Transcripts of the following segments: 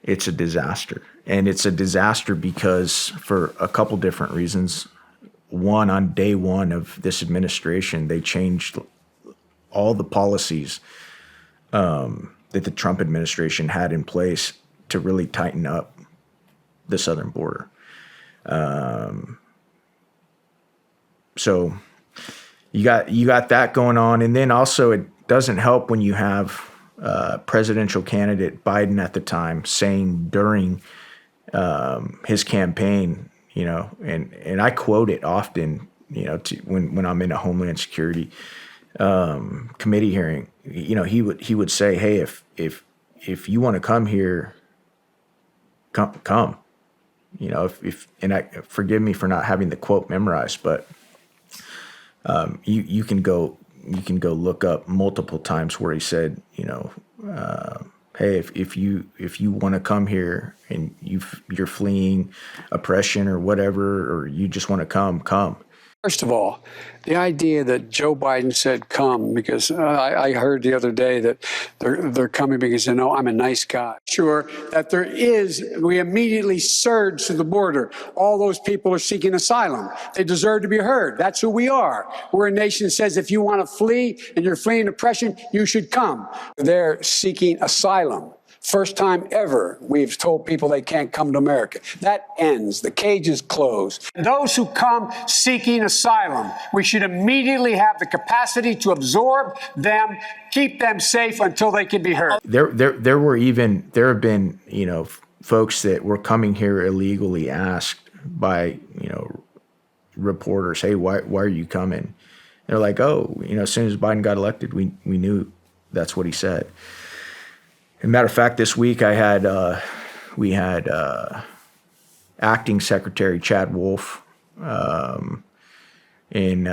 it's a disaster. And it's a disaster because for a couple different reasons. One, on day one of this administration, they changed all the policies that the Trump administration had in place to really tighten up the southern border. So you got that going on, and then also it doesn't help when you have presidential candidate Biden at the time saying during his campaign, and I quote it often, when I'm in a Homeland Security committee hearing, he would say, hey, if you want to come here, come. Forgive me for not having the quote memorized, but you can go look up multiple times where he said, hey, if you want to come here and you're fleeing oppression or whatever, or you just want to come. First of all, the idea that Joe Biden said come, because I heard the other day that they're coming because they know I'm a nice guy. Sure, that we immediately surge to the border. All those people are seeking asylum. They deserve to be heard. That's who we are. We're a nation that says if you want to flee and you're fleeing oppression, you should come. They're seeking asylum. First time ever we've told people they can't come to America. That ends. The cage is closed. Those who come seeking asylum, we should immediately have the capacity to absorb them, keep them safe until they can be heard. There have been, folks that were coming here illegally asked by, reporters, hey, why are you coming? They're like, oh, as soon as Biden got elected, we knew that's what he said. As a matter of fact, this week we had Acting Secretary Chad Wolf in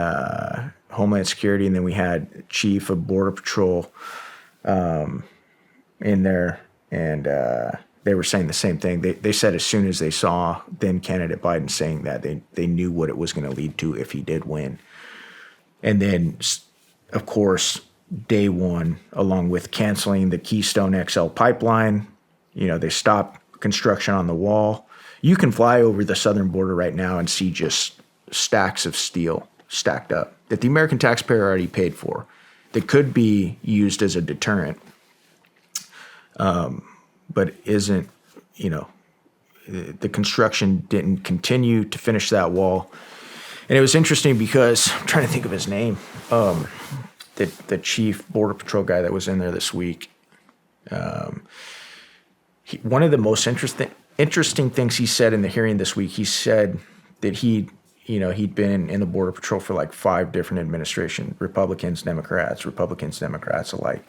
Homeland Security, and then we had Chief of Border Patrol in there, and they were saying the same thing. They said as soon as they saw then candidate Biden saying that, they knew what it was going to lead to if he did win. And then, of course, day one, along with canceling the Keystone XL pipeline, they stopped construction on the wall. You can fly over the southern border right now and see just stacks of steel stacked up that the American taxpayer already paid for that could be used as a deterrent, but isn't, the construction didn't continue to finish that wall. And it was interesting because I'm trying to think of his name. The chief border patrol guy that was in there this week. One of the most interesting things he said in the hearing this week, he said that he'd been in the border patrol for like 5 different administrations, Republicans, Democrats alike.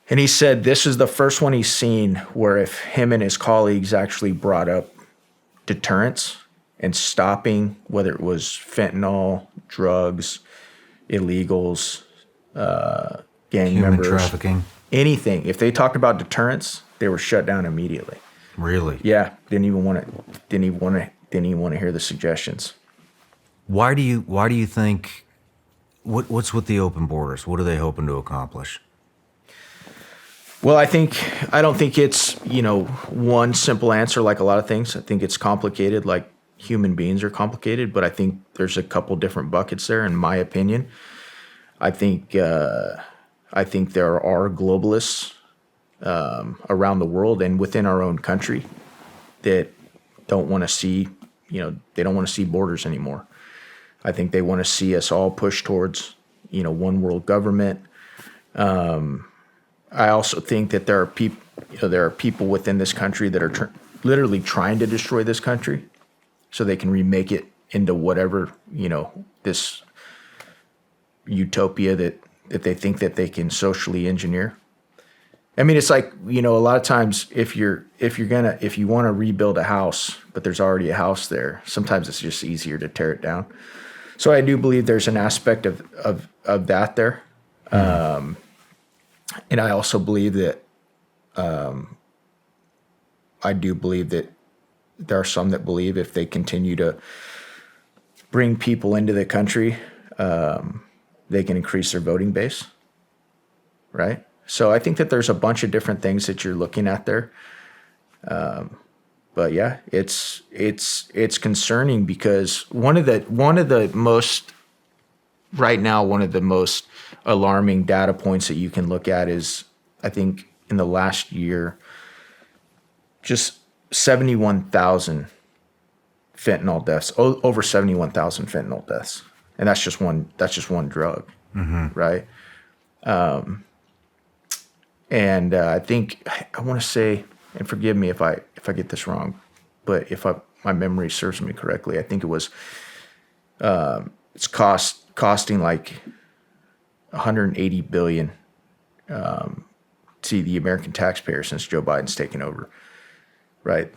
And he said this is the first one he's seen where if him and his colleagues actually brought up deterrence and stopping, whether it was fentanyl, drugs, illegals, gang human members, trafficking, anything. If they talked about deterrence, they were shut down immediately. Really? Yeah, didn't even want to hear the suggestions. Why do you think? What's with the open borders? What are they hoping to accomplish? Well, I don't think it's one simple answer like a lot of things. I think it's complicated, like human beings are complicated, but I think there's a couple different buckets there, in my opinion. I think there are globalists around the world and within our own country that don't want to see, they don't want to see borders anymore. I think they want to see us all push towards, one world government. I also think that there are people within this country that are literally trying to destroy this country so they can remake it into whatever, this utopia that they think that they can socially engineer. I mean, it's like, a lot of times if you want to rebuild a house, but there's already a house there, sometimes it's just easier to tear it down. So I do believe there's an aspect of that there. And I also believe that, there are some that believe if they continue to bring people into the country, they can increase their voting base, right? So I think that there's a bunch of different things that you're looking at there. But yeah, it's concerning because one of the most right now, one of the most alarming data points that you can look at is, I think in the last year, just 71,000 fentanyl deaths, over 71,000 fentanyl deaths. And that's just one drug, right? And I think, I want to say, and forgive me if I get this wrong, but my memory serves me correctly, I think it was, it's costing like 180 billion to the American taxpayer since Joe Biden's taken over, right?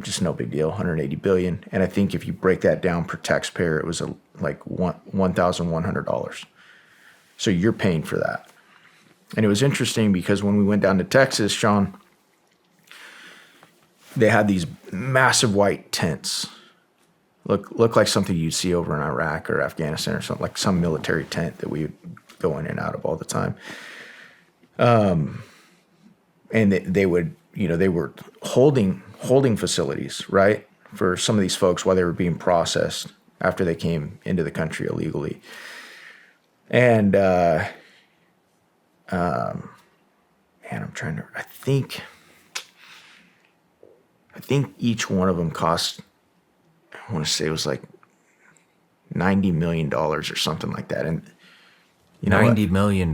Just no big deal, 180 billion. And I think if you break that down per taxpayer, it was like $1,100. So you're paying for that. And it was interesting because when we went down to Texas, Shawn, they had these massive white tents. Look like something you'd see over in Iraq or Afghanistan or something, like some military tent that we would go in and out of all the time. And they would, they were holding facilities, right, for some of these folks while they were being processed after they came into the country illegally. And man, I think each one of them cost, I want to say it was like $90 million or something like that. And $90 million.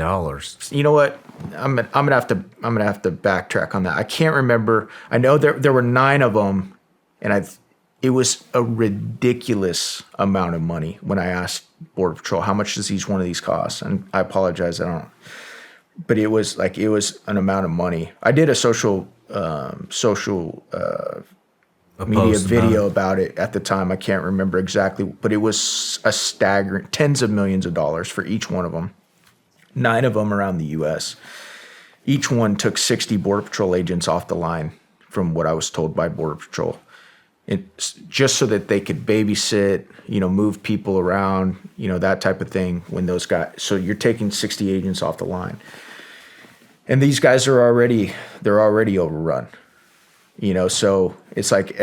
You know what? I'm gonna have to backtrack on that. I can't remember. I know there were 9 of them, and it was a ridiculous amount of money when I asked Border Patrol how much does each one of these cost, and I apologize, I don't. But it was an amount of money. I did a social media video about it at the time. I can't remember exactly, but it was a staggering tens of millions of dollars for each one of them. 9 of them around the U.S. Each one took 60 Border Patrol agents off the line, from what I was told by Border Patrol. It's just so that they could babysit, move people around, that type of thing. When those guys, so you're taking 60 agents off the line, and these guys are already overrun. So it's like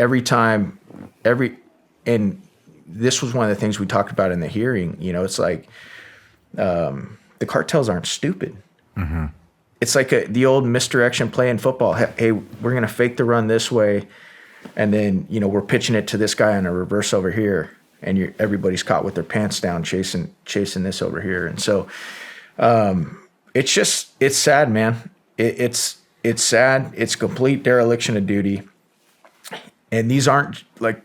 and this was one of the things we talked about in the hearing. It's like the cartels aren't stupid. Mm-hmm. It's like the old misdirection play in football. Hey, we're gonna fake the run this way, and then we're pitching it to this guy on a reverse over here, and everybody's caught with their pants down chasing this over here. And so it's sad, man. It's sad. It's complete dereliction of duty. And these aren't, like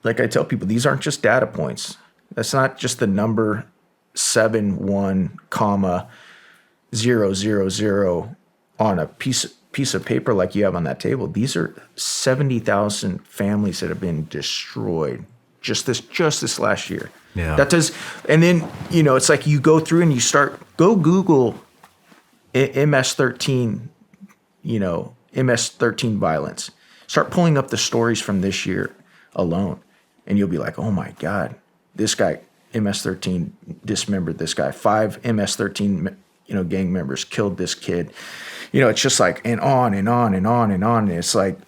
I tell people, these aren't just data points. That's not just the number 71,000 on a piece of paper like you have on that table. These are 70,000 families that have been destroyed just this last year. Yeah. That does, and then it's like you go through and you go Google MS-13, MS-13 violence. Start pulling up the stories from this year alone, and you'll be like, oh my God, this guy, MS-13 dismembered this guy. 5 MS-13, gang members killed this kid. It's just like, and on and on and on and on. And it's like,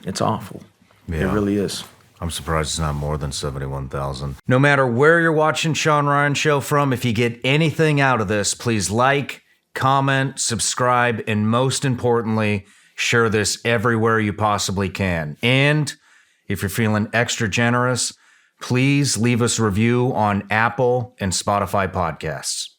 it's awful. Yeah. It really is. I'm surprised it's not more than 71,000. No matter where you're watching Shawn Ryan Show from, if you get anything out of this, please like, comment, subscribe, and most importantly, share this everywhere you possibly can. And if you're feeling extra generous, please leave us a review on Apple and Spotify podcasts.